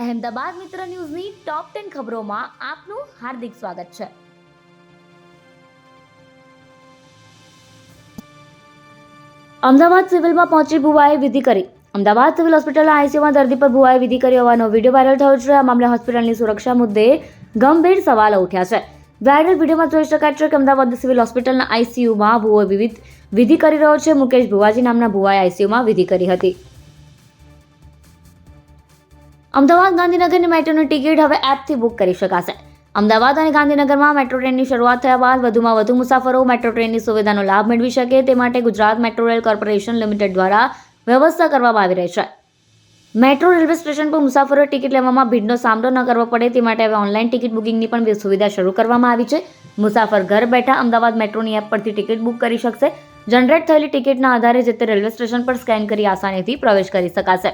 અહેમદાબાદ મિત્ર ન્યૂઝની ટોપ 10 ખબરોમાં આપનું હાર્દિક સ્વાગત છે. અમદાવાદ સિવિલમાં પહોંચી ભુવાએ વિધિ કરી. અમદાવાદ સિવિલ હોસ્પિટલના આઈસીયુમાં દર્દી પર ભુવાએ વિધિ કરી હોવાનો વિડીયો વાયરલ થયો છે. આ મામલે હોસ્પિટલની સુરક્ષા મુદ્દે ગંભીર સવાલો ઉઠ્યા છે. વાયરલ વિડીયોમાં જોઈ શકાય છે કે અમદાવાદ સિવિલ હોસ્પિટલના આઈસીયુમાં ભુવો વિધિ કરી રહ્યો છે. મુકેશ ભુવાજી નામના ભુવાએ આઈસીયુમાં વિધિ કરી હતી. અમદાવાદ ગાંધીનગરની મેટ્રોની ટિકિટ હવે એપથી બુક કરી શકાશે. અમદાવાદ અને ગાંધીનગરમાં મેટ્રો ટ્રેનની શરૂઆત થયા બાદ વધુમાં વધુ મુસાફરો મેટ્રો ટ્રેનની સુવિધાનો લાભ મેળવી શકે તે માટે Gujarat metro rail corporation limited દ્વારા વ્યવસ્થા કરવામાં આવી રહી છે. મેટ્રો રેલવે સ્ટેશન પર મુસાફરોએ ટિકિટ લેવામાં ભીડનો સામનો ન કરવો પડે તે માટે હવે ઓનલાઈન ટિકિટ બુકિંગની પણ સુવિધા શરૂ કરવામાં આવી છે. મુસાફર ઘર બેઠા અમદાવાદ મેટ્રોની એપ પરથી ટિકિટ બુક કરી શકશે. જનરેટ થયેલી ટિકિટના આધારે જે તે રેલવે સ્ટેશન પર સ્કેન કરી આસાનીથી પ્રવેશ કરી શકાશે.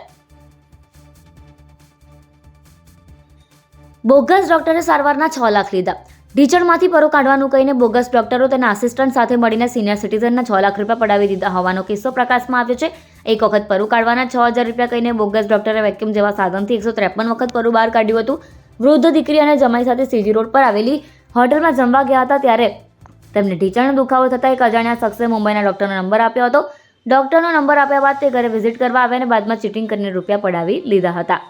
બોગસ ડોક્ટરે સારવારના 6 લાખ લીધા. ઢીચણમાંથી પરો કાઢવાનું કહીને બોગસ ડોક્ટરો તેના આસિસ્ટન્ટ સાથે મળીને સિનિયર સિટીઝનના 6 લાખ રૂપિયા પડાવી દીધા હોવાનો કિસ્સો પ્રકાશમાં આવ્યો છે. એક વખત પરું કાઢવાના 6,000 રૂપિયા કહીને બોગસ ડોક્ટરે વેક્યુમ જેવા સાધનથી 153 વખત પરું બહાર કાઢ્યું હતું. વૃદ્ધ દીકરી અને જમાઈ સાથે સીજી રોડ પર આવેલી હોટલમાં જમવા ગયા હતા ત્યારે તેમને ઢીચણનો દુખાવો થતાં એક અજાણ્યા શખ્સે મુંબઈના ડોક્ટરનો નંબર આપ્યો હતો. ડોક્ટરનો નંબર આપ્યા બાદ તે ઘરે વિઝિટ કરવા આવ્યા અને બાદમાં ચીટિંગ કરીને રૂપિયા પડાવી લીધા હતા.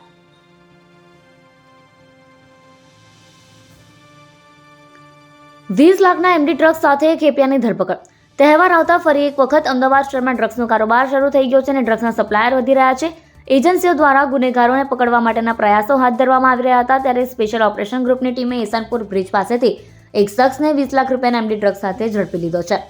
₹20 લાખના એમડી ડ્રગ્સ સાથે ખેપિયાની ધરપકડ. તહેવાર આવતા ફરી એક વખત અમદાવાદ શહેરમાં ડ્રગ્સનો કારોબાર શરૂ થઈ ગયો છે અને ડ્રગ્સના સપ્લાયર વધી રહ્યા છે. એજન્સીઓ દ્વારા ગુનેગારોને પકડવા માટેના પ્રયાસો હાથ ધરવામાં આવી રહ્યા હતા ત્યારે સ્પેશિયલ ઓપરેશન ગ્રુપની ટીમે ઈશાનપુર બ્રિજ પાસેથી એક શખ્સને 20 લાખ રૂપિયાના એમડી ડ્રગ્સ સાથે ઝડપી લીધો છે.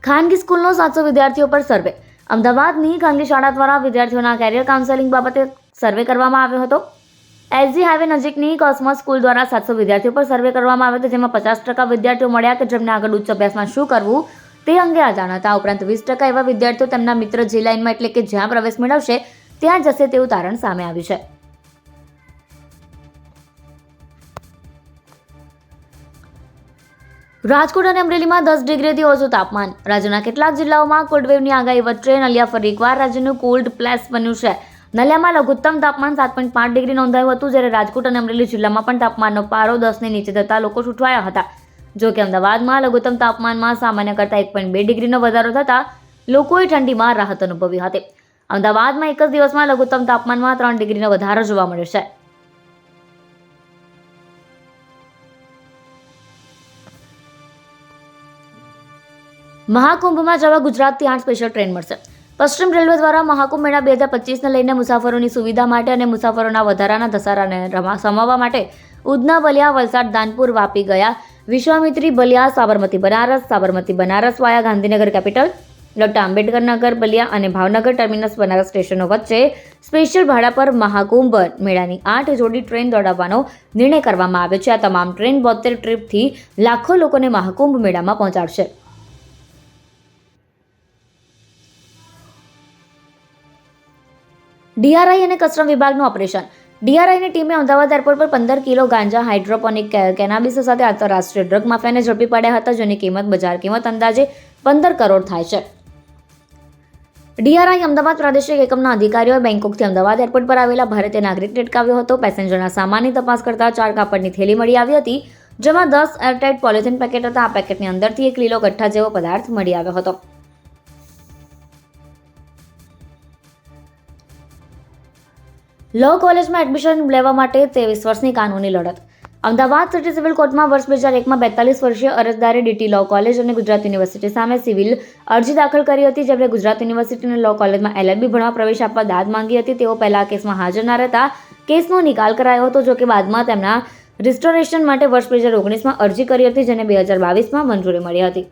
ખાનગી સ્કૂલનો 700 વિદ્યાર્થીઓ પર સર્વે. અમદાવાદની ખાનગી શાળા દ્વારા વિદ્યાર્થીઓના કેરિયર કાઉન્સેલિંગ બાબતે સર્વે કરવામાં આવ્યો હતો. એસજી હાઈવે નજીકની કોસ્મોસ સ્કૂલ દ્વારા 700 વિદ્યાર્થીઓ પર સર્વે કરવામાં આવ્યો હતો જેમાં 50% વિદ્યાર્થીઓ મળ્યા કે જેમને આગળ ઉચ્ચ અભ્યાસમાં શું કરવું તે અંગે અજાણ હતા. ઉપરાંત 20% એવા વિદ્યાર્થીઓ તેમના મિત્ર જે લાઇનમાં એટલે કે જ્યાં પ્રવેશ મેળવશે ત્યાં જશે તેવું તારણ સામે આવ્યું છે. રાજકોટ અને અમરેલીમાં 10 ડિગ્રીથી ઓછું તાપમાન. રાજ્યના કેટલાક જિલ્લાઓમાં કોલ્ડવેવની આગાહી વચ્ચે નલિયા ફરી એકવાર રાજ્યનું કોલ્ડ પ્લેસ બન્યું છે. નલિયામાં લઘુત્તમ તાપમાન 7.5 ડિગ્રી નોંધાયું હતું જ્યારે રાજકોટ અને અમરેલી જિલ્લામાં પણ તાપમાનનો પારો 10ની નીચે જતા લોકો છૂટવાયા હતા. જો કે અમદાવાદમાં લઘુત્તમ તાપમાનમાં સામાન્ય કરતાં 1.2 ડિગ્રીનો વધારો થતાં લોકોએ ઠંડીમાં રાહત અનુભવી હતી. અમદાવાદમાં એક જ દિવસમાં લઘુત્તમ તાપમાનમાં 3 ડિગ્રીનો વધારો જોવા મળ્યો છે. મહાકુંભમાં જવા ગુજરાતથી 8 સ્પેશિયલ ટ્રેન મળશે. પશ્ચિમ રેલવે દ્વારા મહાકુંભ મેળા 2025ને લઈને મુસાફરોની સુવિધા માટે અને મુસાફરોના વધારાના ધસારાને સમાવવા માટે ઉધના, બલિયા, વલસાડ, દાનપુર, વાપી, ગયા, વિશ્વામિત્રી, બલિયા, સાબરમતી બનારસ વાયા ગાંધીનગર કેપિટલ, ડોક્ટર આંબેડકર નગર, બલિયા અને ભાવનગર ટર્મિનસ બનારસ સ્ટેશનો વચ્ચે સ્પેશિયલ ભાડા પર મહાકુંભ મેળાની 8 જોડી ટ્રેન દોડાવવાનો નિર્ણય કરવામાં આવ્યો છે. આ તમામ ટ્રેન 72 ટ્રીપથી લાખો લોકોને મહાકુંભ મેળામાં પહોંચાડશે. ડીઆરઆઈ અને કસ્ટમ વિભાગનું ઓપરેશન. ડીઆરઆઈની ટીમે અમદાવાદ એરપોર્ટ પર 15 કિલો ગાંજા હાઇડ્રોપોનિક કેનાબિસ સાથે આંતરરાષ્ટ્રીય ડ્રગ માફિયાને ઝડપી પાડ્યા હતા જેની બજાર કિંમત અંદાજે 15 કરોડ થાય છે. ડીઆરઆઈ અમદાવાદ પ્રાદેશિક એકમના અધિકારીઓએ બેંકોકથી અમદાવાદ એરપોર્ટ પર આવેલા ભારતીય નાગરિકને અટકાવ્યો હતો. પેસેન્જરના સામાનની તપાસ કરતા 4 કાપડની થેલી મળી આવી હતી જેમાં 10 એરટાઇટ પોલિથીન પેકેટ હતા. આ પેકેટની અંદરથી 1 લીલો ગઠ્ઠા જેવો પદાર્થ મળી આવ્યો હતો. લો કોલેજમાં એડમિશન લેવા માટે 23 વર્ષની કાનૂની લડત. અમદાવાદ સિટી સિવિલ કોર્ટમાં વર્ષ 2001માં 42 વર્ષીય અરજદારે ડીટી લો કોલેજ અને ગુજરાત યુનિવર્સિટી સામે સિવિલ અરજી દાખલ કરી હતી જેમણે ગુજરાત યુનિવર્સિટીની લો કોલેજમાં LLB ભણવા પ્રવેશ આપવા દાદ માંગી હતી. તેઓ પહેલા કેસમાં હાજર ના રહેતા કેસનો નિકાલ કરાયો હતો. જોકે બાદમાં તેમના રિસ્ટોરેશન માટે વર્ષ 2019માં અરજી કરી હતી જેને 2022માં મંજૂરી મળી હતી.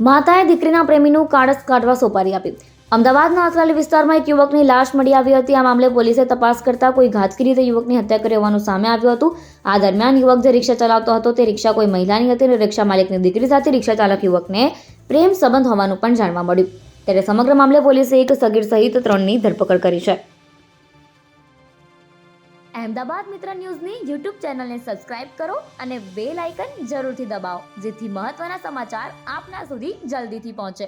માતાએ દીકરીના પ્રેમીનું કાળસ કાઢવા સોપારી આપી. અમદાવાદના અસલાલી વિસ્તારમાં એક યુવકની લાશ મળી આવી હતી. આ મામલે પોલીસે તપાસ કરતા કોઈ ઘાતકી રીતે યુવકની હત્યા કરી હોવાનું સામે આવ્યું હતું. આ દરમિયાન યુવક જે રિક્ષા ચલાવતો હતો તે રિક્ષા કોઈ મહિલાની હતી અને રિક્ષા માલિકની દીકરી સાથે રિક્ષા ચાલક યુવકને પ્રેમ સંબંધ હોવાનું પણ જાણવા મળ્યું. ત્યારે સમગ્ર મામલે પોલીસે એક સગીર સહિત 3ની ધરપકડ કરી છે. અહેમદાબાદ મિત્ર ન્યૂઝની યુટ્યુબ ચેનલને સબસ્ક્રાઇબ કરો અને બેલ આઇકન જરૂરથી દબાવો, જેથી મહત્વના સમાચાર આપના સુધી જલ્દીથી પહોંચે.